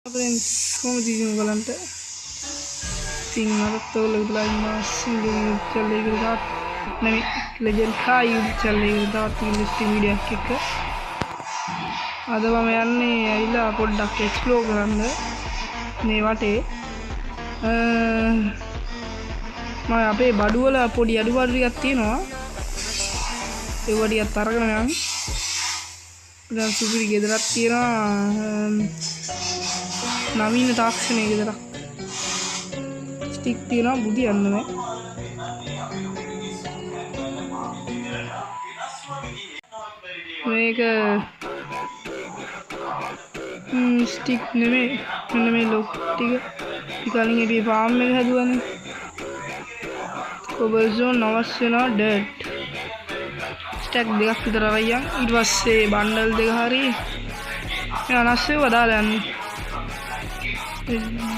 Friends comedy वालंटे तीन मारत तो लग रहा है मासिंग चलेगी रात नहीं लेजेंड खाई चलेगी रात की लिस्टिंग मीडिया किक अदवा मैं अन्ने इला पॉडक्ट एक्सप्लोर करने ने वाटे मैं यहाँ पे बाडू वाला पॉडी अडू बाडू यात्ती ना ये वाडी यात्तारा करने हम dan supiri gedera tira navina තාක්ෂණය gedera stick tira budi anna මේක stick නෙමෙයි මෙන්න මේ lock ටික කලින් අපි farm එක හදුවානේ cobblestone අවශ්‍ය වෙනවා dirt स्टैक දෙකක් විතර අරන් ඊට පස්සේ බන්ඩල් දෙක හරි මේ අනස්සෙව දාලා යන්නේ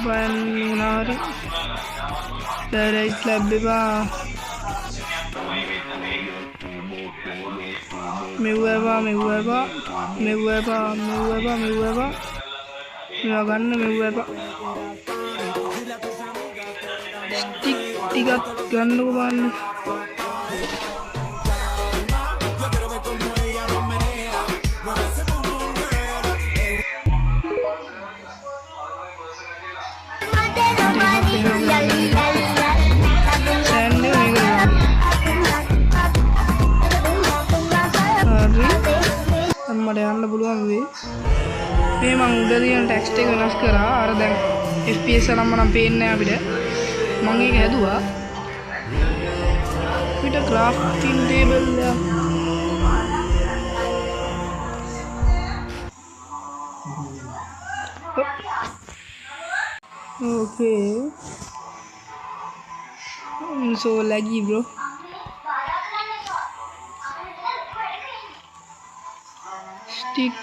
බන් මොනාරි ඩයරයිට් ලැබෙවා මෙව්වා මෙව්වා මෙවා ගන්න මෙව්වා ස්ටික් ටිකක් ගන්නකො බලන්න මට යන්න පුළුවන් වෙයි මේ මම උඩ තියෙන ටෙක්ස්ට් එක වෙනස් කරා අර දැන් FPS නම් මම පේන්නේ නැහැ අපිට මම ඒක හැදුවා පිට crafting table එක okay so laggy bro stick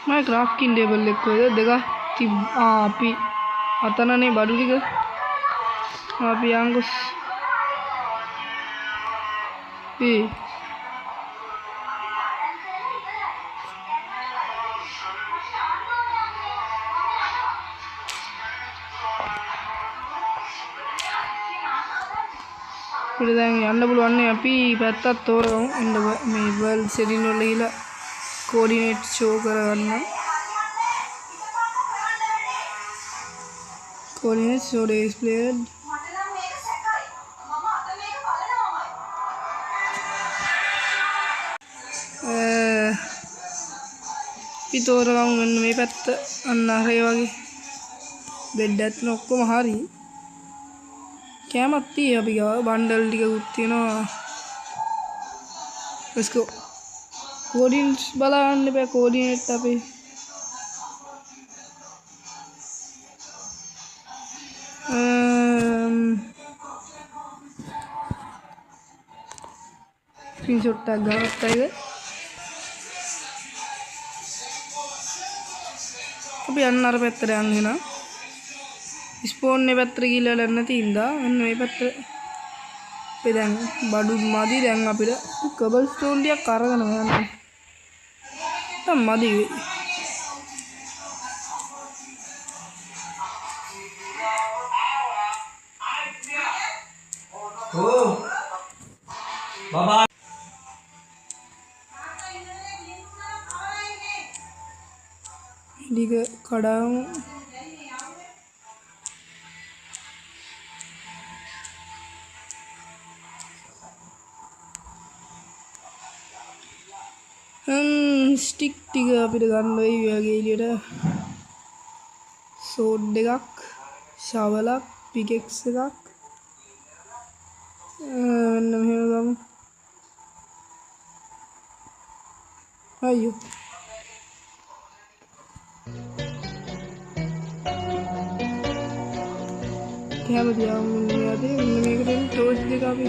my crafting table එක කොහෙද දෙක අපි අතනනේ බඩු ටික අපි යංගොස් ඉතින් දැන් යන්න පුළුවන් නේ අපි පැත්තක් තෝරගමු එන්න මේ වර්ල්ඩ් සෙටින් වල ගිහලා කෝඩිනේට් ෂෝ කරගන්න කෝඩිනේට් ෂෝ ඩිස්ප්ලේඩ් අපි තෝරගමු මෙන්න මේ පැත්ත අන්න අර ඒ වගේ බෙඩ් එකත් ඔක්කොම හරි කැමත් තියෙයි අපි ගාව බන්ඩල් ටිකකුත් තියෙනවා let's go coordinates බලන්න බෑ coordinate අපි screenshot එකක් ගත්තා ඒක අපි යන්න අර පැත්තට යන්න වෙනවා ස්පෝන් ने පැත්තට ගිහලා නැන්න තින්දා මෙන්න මේ පැත්තට අපි දැන් බඩු මදි දැන් අපිට කබල් ස්ටෝන් ටිකක් අරගෙන යන්න දැන් මදි වෙයි ඕ බබා ටික කඩාමු ස්ටික් ටික අපිට ගන්න වෙයි වගේ එළියට සෝඩ් එකක් ෂවලක් පිකෙක්ස් එකක් මෙන්න මෙහෙම ගමු අයියෝ කැමතියි මෙන්න මේකට ටෝච් දෙක අපි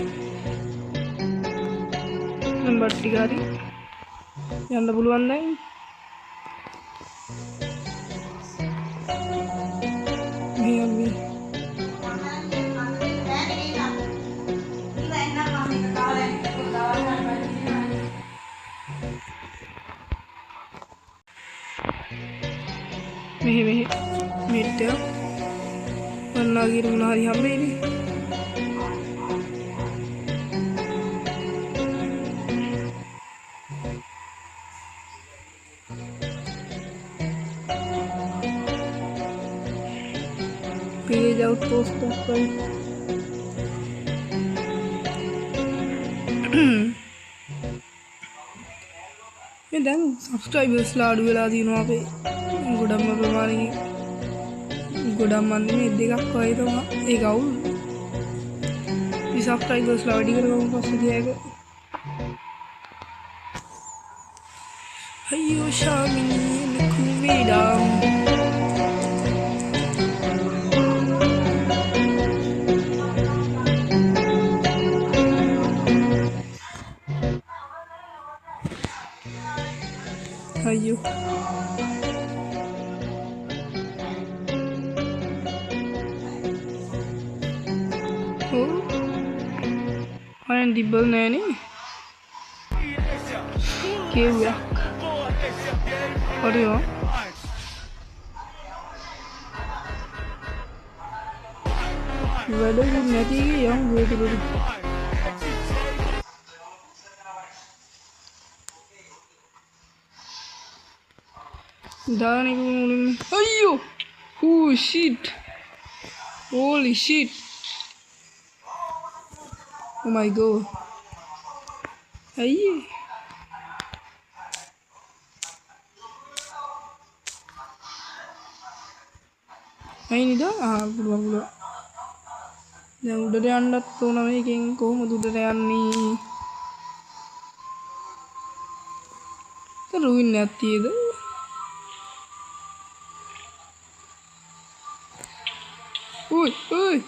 නම්බර් ටික හරි යන්න පුළුවන් දැන් මේ මෙහෙට වන්නාගේ මොනවා හරි හම්බෙන්නේ. Page outpost dakwai. මේ දැන් subscribers ලා අඩු වෙලා තියෙනවා අපේ ගොඩක්ම ප්‍රමාණයකින්. ගොඩක් මන්දි මේ දෙකක් වගේ තමයි. ඒක අවුල්. මේ subscribers ලා වැඩි කරගමු පස්සේ ගියක. අයියෝ ශාමිනී කුවේඩා. අයියෝ අයන් දිබ්බල් නෑනේ කෙව්වක් හරිෝ වැඩකුත් නැතිගේ යම් වේතුලුරු දානික මුලින්ම අයියෝ oh shit holy shit oh my god අයියේ අයි නිදා පුළුවන් දැන් උඩට යන්නත් ඕන මේකෙන් කොහොමද උඩට යන්නේ රුයින් නැතිද Ui, ui.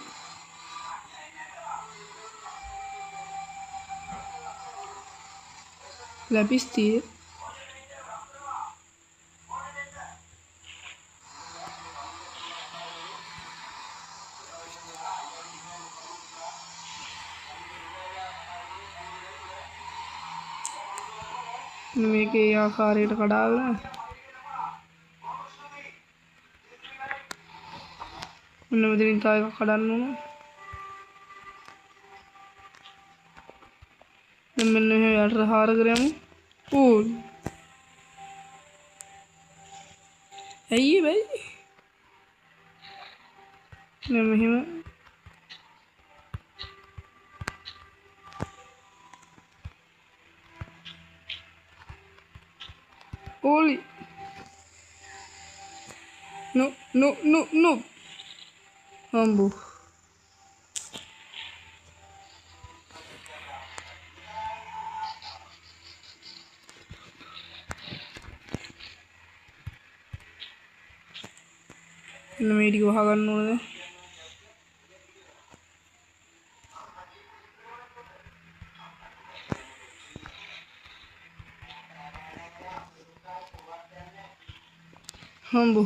Lapis dia. මේක ඒ ආකාරයට කඩාගෙන මෙන්න මෙතනින් තව එකක් කඩන්න ඕන. දැන් මෙන්න මෙහෙම යටට හාර කරමු. ඕ. ඇයි බයි? මෙන්න මෙහෙම. ඕලි. No. Ambo. Ini media gua hagan nol. Ambo.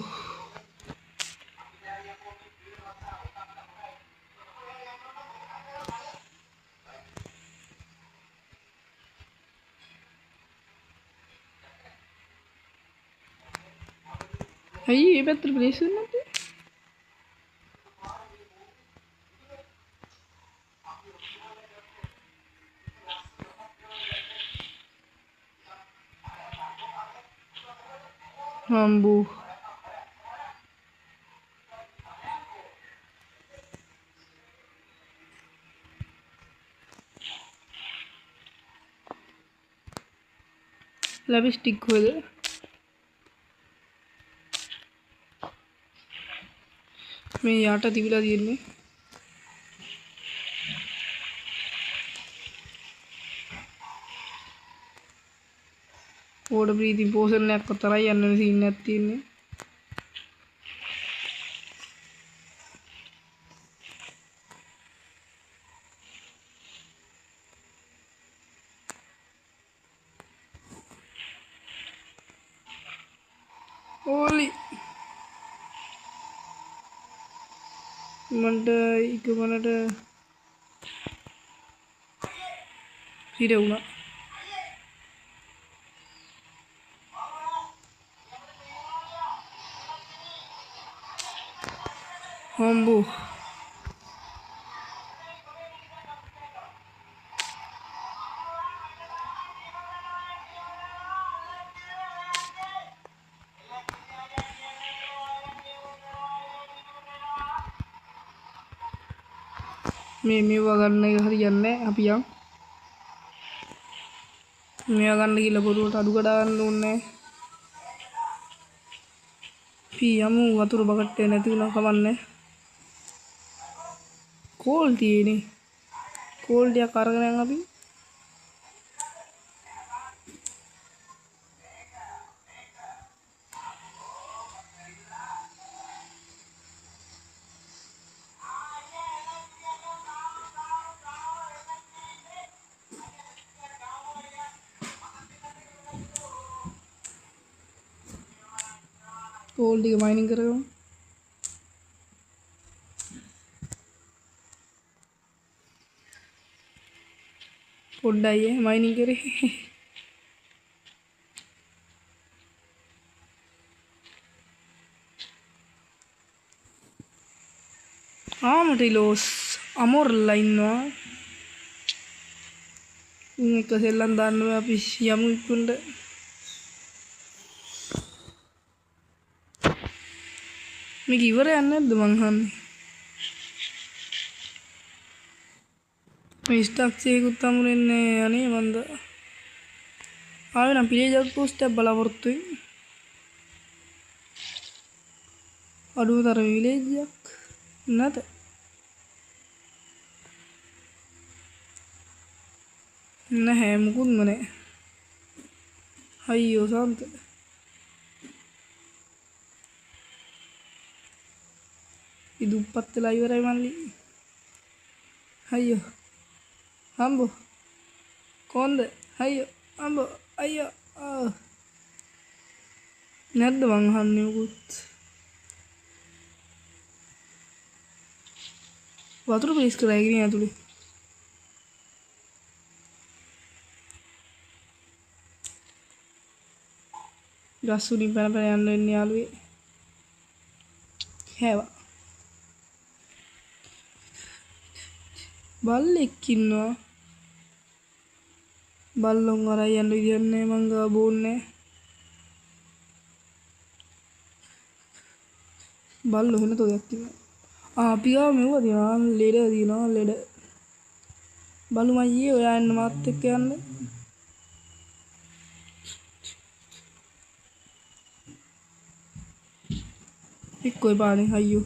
Aí, é better place nanti. Ambu. Lebih stick gue. මේ යාට තිබිලා තියෙන්නේ ඕඩ බ්‍රීතින් පෝෂන් එකක් විතරයි යන්න සීන් එකක් තියෙන්නේ ඕලි මන්ට ඉක්මනට හිර වුණා හම්බු මේවා ගන්න එක හරියන්නේ නැහැ. අපි යම් මේවා ගන්න කියලා බොරුවට අඩු කඩා ගන්න ඕනේ. අපි යමු වතුර බකට් එක නැති වුණා කමන්නේ. කෝල් තියෙන්නේ. කෝල් ටික අරගෙන යන් අපි. කෝල් ටික මයිනින් කරගමු. පොඩ්ඩයි මයිනින් කරේ. ආමටිලෝස් අමෝරලා ඉන්නවා. එක සෙල්ලම් දාන්න අපි යමු ඉක්ුණ්ඩ. මේක ඉවරයක් නැද්ද මං අහන්නේ? මේ ස්ටක්චේකුත් අමුරෙන්නේ අනේ මන්ද. ආවේ නම් පිළිජක් පෝස්ට් එකක් බලාපොරොත්තු වෙයි. අඩුවතර විලේජ් එකක් නැත. නැහැ මුකුත්ම නැහැ. අයියෝ සාන්ත. ඉදුප්පත් වෙලා ඉවරයි මල්ලි. අයියෝ. හම්බෝ. කොන්ද? අයියෝ. හම්බෝ. අයියෝ. නැද්ද මං අහන්නේ මුකුත්? වතුර පිස් කරලා ඉගෙන ඇතුලේ. ගස්සුලින් පැන පැන යන්න වෙන්නේ යාළුවේ. හැවා. බල්ලෙක් ඉන්නවා. බල්ලොන් අරයි යන්න විදියක් නැහැ මං ගාව බෝන්නේ. බල්ලෝ වෙන තෝයක් තියෙනවා. අපි ගාව මෙව්වා තියෙනවා. ලෙඩ තියෙනවා ලෙඩ. බලු මයියේ ඔයා එන්න මාත් එක්ක යන්න. එක්කෝ පානේ අයියෝ.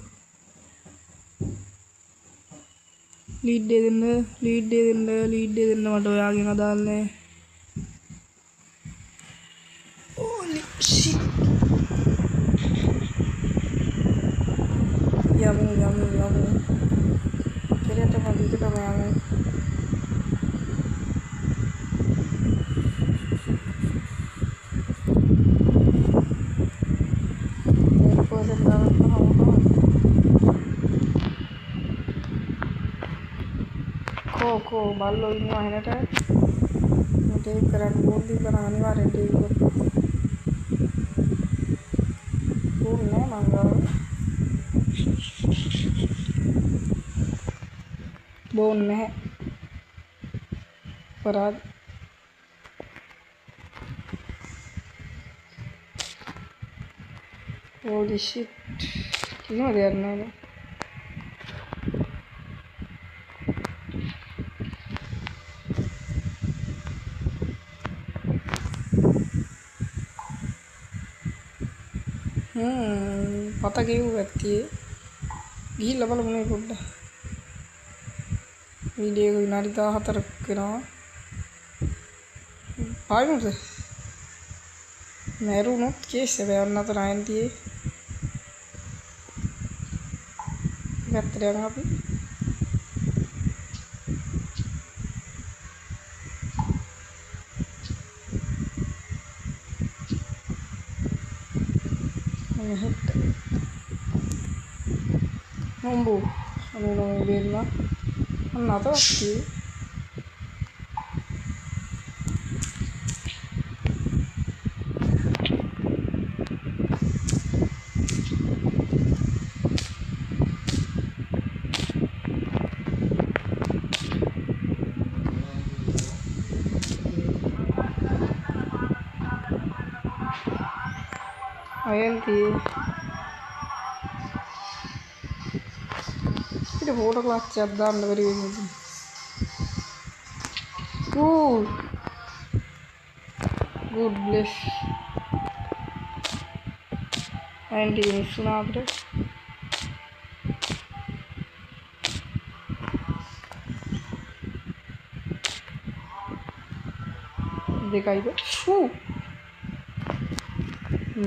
ලීඩ් දෙන්න මට ඔයාගෙන් අදාළ නැහැ. ඕලි ෂිට්. යමු. කෙරේට මදිකටම යමු. කෝ බල්ලෝ ඉන්නවා හෙනට. මට ඒක කරන්න බෝන්දි බන අනිවාර්යෙන් ටීවී එක. ඕනේ මං ගාව. බෝන් නැහැ. පරාද. holy shit. කිසිම දෙයක් නැහැ. පත ගෙව්ව ඇත්තියේ. ගිහිල්ලා බලමු නේ පොඩ්ඩක්. වීඩියෝ එක විනාඩි 14ක් වෙනවා. ආයෙත් මරුණොත් කේස් එක යන්න අතර නැන්තියේ. ගැත්තරයන් අපි. Nombo, ano nang bela? Ano na to? Ayanthi ඉත ෆෝටෝ ක්ලාස් එකක් දාන්න බැරි වෙන්නේ. Good bless. අයන්ති මිස්සුනා අපිට. දෙකයිද?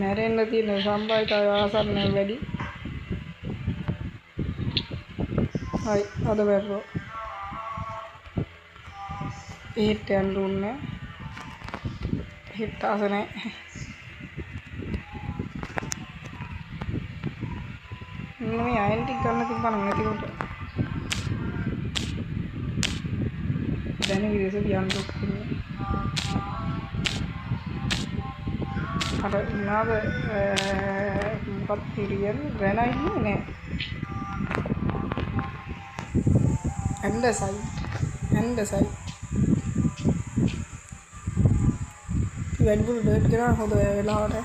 මැරෙන්න තියෙන සම්භාවිතාවය ආසන්න වැඩි. හයි අද වැරෝ. එහෙට යන්න ඕනේ. එහෙට ආස නැහැ. මේ අයන් ටික ගන්න තිබ්බනම් නැතිකොට. දැන් විදේශ යන්න ඕනේ. අර නාව මොකක්ද පිරියන් ග්‍රැනයිට් නේ. ඇන්ඩසයිට් වැඩිපුර ඩර්ට් කරා හොඳ වෙලාවට.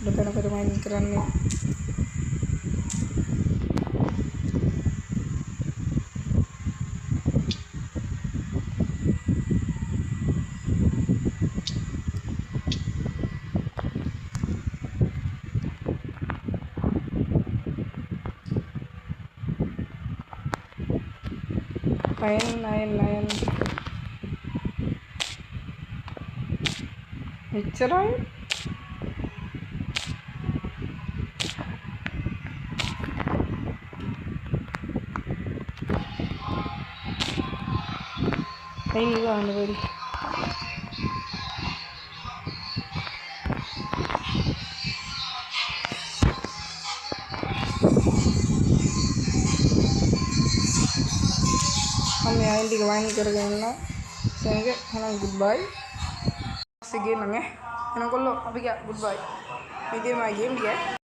ලොකන කරමයින් කරන්නේ. නයන් එච්චරයි. ඇයි ගන්න බැරි? हम यहाँ इंडी वाइन कर गए ना सेंगे है गुड बाय से गेम है ना कर लो अभी क्या गुड बाय ये गेम है